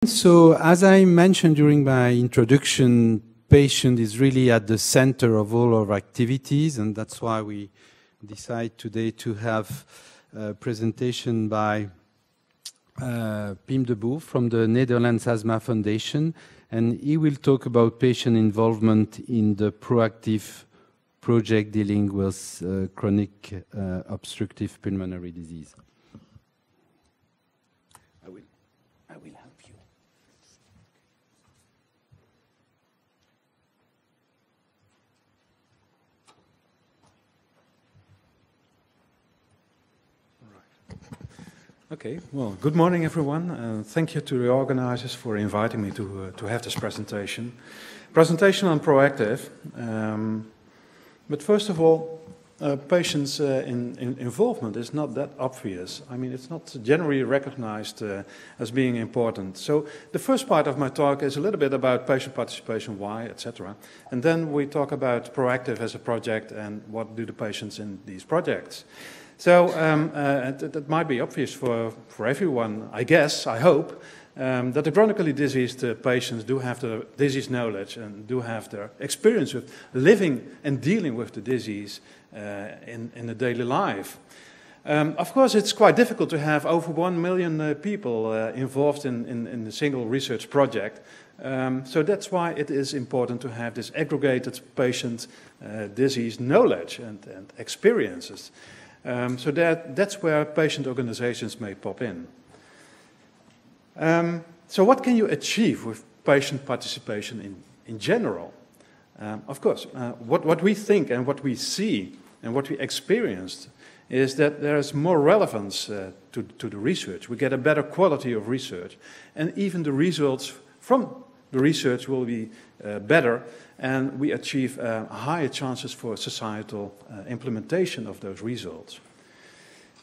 So, as I mentioned during my introduction, patient is really at the center of all our activities, and that's why we decide today to have a presentation by Pim de Boer from the Netherlands Asthma Foundation, and he will talk about patient involvement in the proactive project dealing with chronic obstructive pulmonary disease. I will help you. Okay, well, good morning, everyone. Thank you to the organizers for inviting me to have this presentation. Presentation on proactive. But first of all, patients' involvement is not that obvious. I mean, it's not generally recognized as being important. So the first part of my talk is a little bit about patient participation, why, etc. And then we talk about proactive as a project and what do the patients in these projects. So that might be obvious for everyone, I guess, I hope, that the chronically diseased patients do have the disease knowledge and do have their experience with living and dealing with the disease in the daily life. Of course, it's quite difficult to have over 1 million people involved in a single research project. So that's why it is important to have this aggregated patient disease knowledge and experiences. So that's where patient organizations may pop in. So what can you achieve with patient participation in general? Of course, what we think and what we see and what we experienced is that there is more relevance to the research. We get a better quality of research, and even the results from the research will be better, and we achieve higher chances for societal implementation of those results.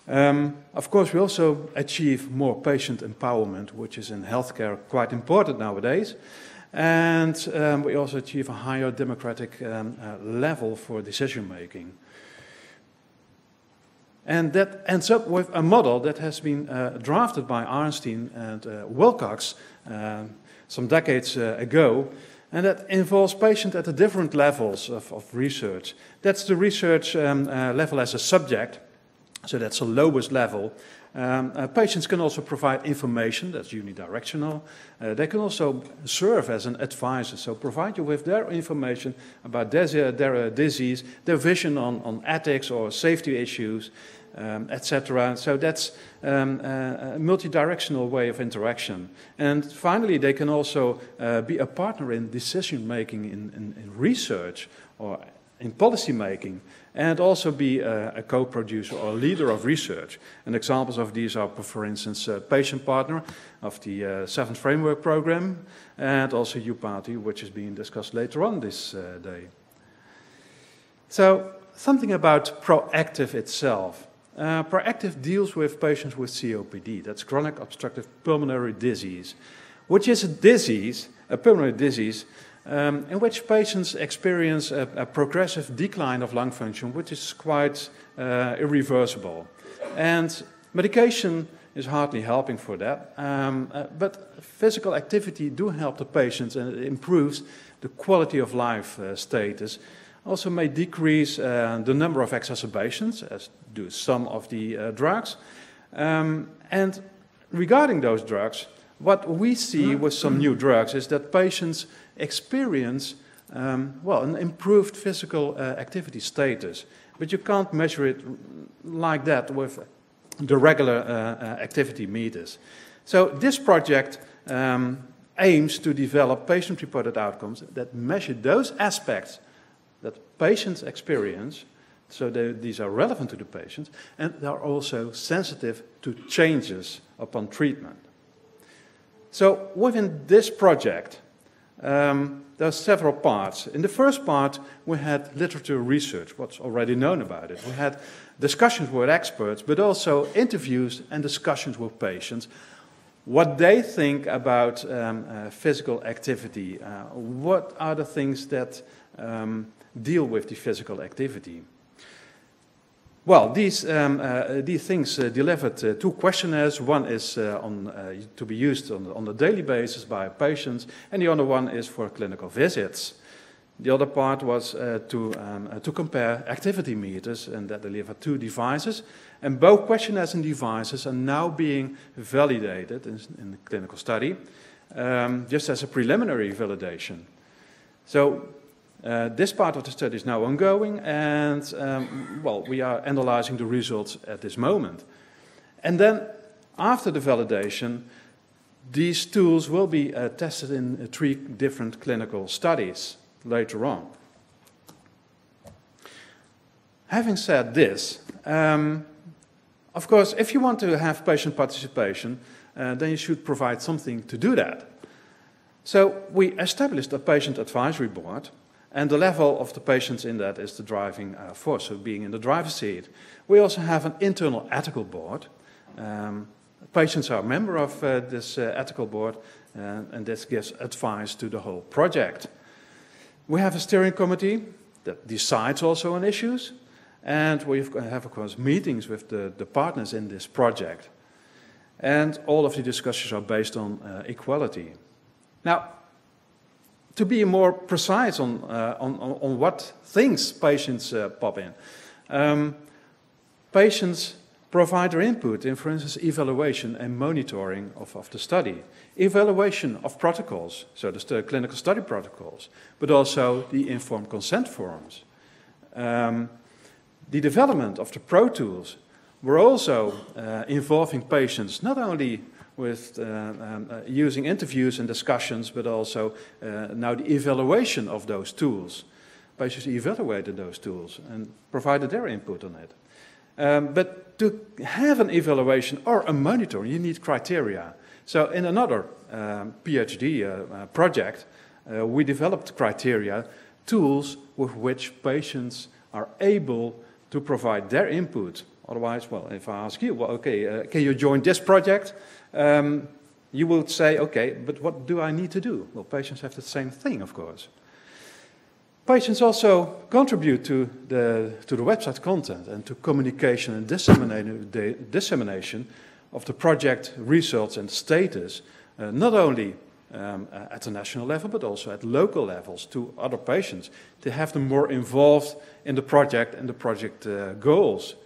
Of course, we also achieve more patient empowerment, which is in healthcare quite important nowadays. And we also achieve a higher democratic level for decision making. And that ends up with a model that has been drafted by Arnstein and Wilcox some decades ago, and that involves patients at the different levels of research. That's the research level as a subject, so that's the lowest level. Patients can also provide information, that's unidirectional. They can also serve as an advisor, so provide you with their information about their disease, their vision on ethics or safety issues, etc. So that's a multi-directional way of interaction. And finally, they can also be a partner in decision making in research or in policy making, and also be a co-producer or leader of research. And examples of these are, for instance, patient partner of the 7th Framework Program, and also U-Party, which is being discussed later on this day. So, something about proactive itself. Proactive deals with patients with COPD, that's chronic obstructive pulmonary disease, which is a disease, a pulmonary disease, in which patients experience a progressive decline of lung function, which is quite irreversible. And medication is hardly helping for that, but physical activity do help the patients, and it improves the quality of life status. Also may decrease the number of exacerbations, as do some of the drugs. And regarding those drugs, what we see with some new drugs is that patients experience, well, an improved physical activity status. But you can't measure it like that with the regular activity meters. So this project aims to develop patient-reported outcomes that measure those aspects that patients experience, so these are relevant to the patients, and they are also sensitive to changes upon treatment. So within this project, there are several parts. In the first part, we had literature research, what's already known about it. We had discussions with experts, but also interviews and discussions with patients, what they think about physical activity, what are the things that deal with the physical activity. Well, these things delivered 2 questionnaires. One is to be used on a daily basis by patients, and the other one is for clinical visits. The other part was to compare activity meters, and that delivered 2 devices. And both questionnaires and devices are now being validated in the clinical study, just as a preliminary validation. So this part of the study is now ongoing, and well, we are analyzing the results at this moment. And then, after the validation, these tools will be tested in 3 different clinical studies later on. Having said this, of course, if you want to have patient participation, then you should provide something to do that. So we established a patient advisory board, and the level of the patients in that is the driving force, so being in the driver's seat. We also have an internal ethical board. Patients are a member of this ethical board, and this gives advice to the whole project. We have a steering committee that decides also on issues, and we have, of course, meetings with the partners in this project. And all of the discussions are based on equality. Now, to be more precise on what things patients pop in, patients provide their input in, for instance, evaluation and monitoring of the study, evaluation of protocols, so the clinical study protocols, but also the informed consent forms. The development of the Pro Tools were also involving patients, not only with using interviews and discussions, but also now the evaluation of those tools. Patients evaluated those tools and provided their input on it. But to have an evaluation or a monitoring, you need criteria. So in another PhD project, we developed criteria, tools with which patients are able to provide their input. Otherwise, well, if I ask you, well, okay, can you join this project? You would say, okay, but what do I need to do? Well, patients have the same thing, of course. Patients also contribute to the website content and to communication and dissemination of the project results and status, not only at the national level, but also at local levels to other patients, to have them more involved in the project and the project goals.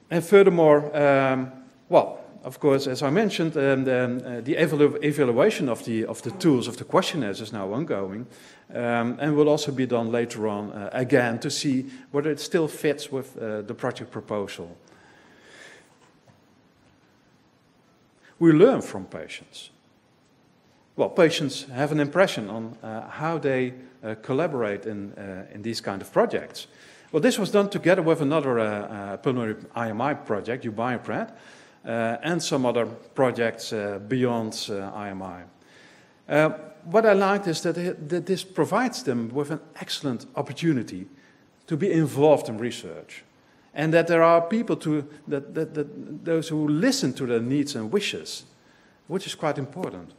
And furthermore, well, of course, as I mentioned, the evaluation of the tools, of the questionnaires is now ongoing, and will also be done later on again to see whether it still fits with the project proposal. We learn from patients. Well, patients have an impression on how they collaborate in these kind of projects. Well, this was done together with another pulmonary IMI project, UBioPred, and some other projects beyond IMI. What I liked is that this provides them with an excellent opportunity to be involved in research, and that there are people those who listen to their needs and wishes, which is quite important.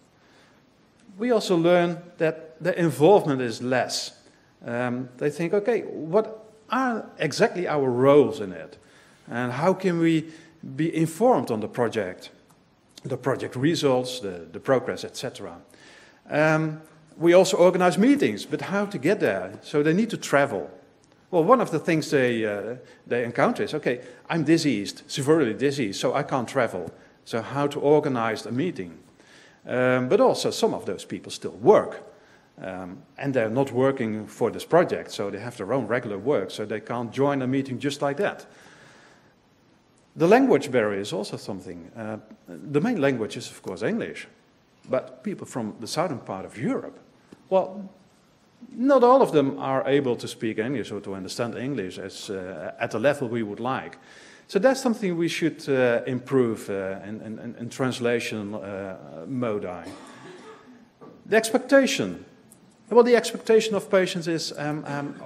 We also learn that the involvement is less. They think, okay, what are exactly our roles in it, and how can we be informed on the project results, the progress, etc. We also organize meetings, but how to get there? So they need to travel. Well, one of the things they encounter is, okay, I'm diseased, severely diseased, so I can't travel. So how to organize a meeting? But also some of those people still work. And they're not working for this project, so they have their own regular work, so they can't join a meeting just like that. The language barrier is also something. The main language is, of course, English. But people from the southern part of Europe, well, not all of them are able to speak English or to understand English at the level we would like. So that's something we should improve in translation modi. The expectation. Well, the expectation of patients is,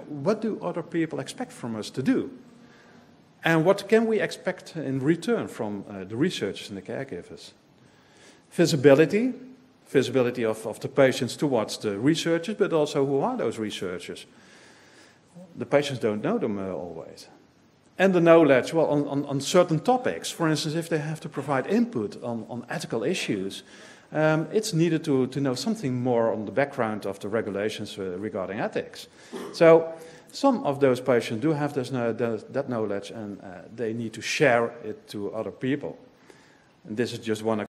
what do other people expect from us to do? And what can we expect in return from the researchers and the caregivers? Visibility of the patients towards the researchers, but also who are those researchers? The patients don't know them always. And the knowledge, well, on certain topics. For instance, if they have to provide input on ethical issues, it's needed to know something more on the background of the regulations regarding ethics. So some of those patients do have that knowledge, and they need to share it to other people. And this is just one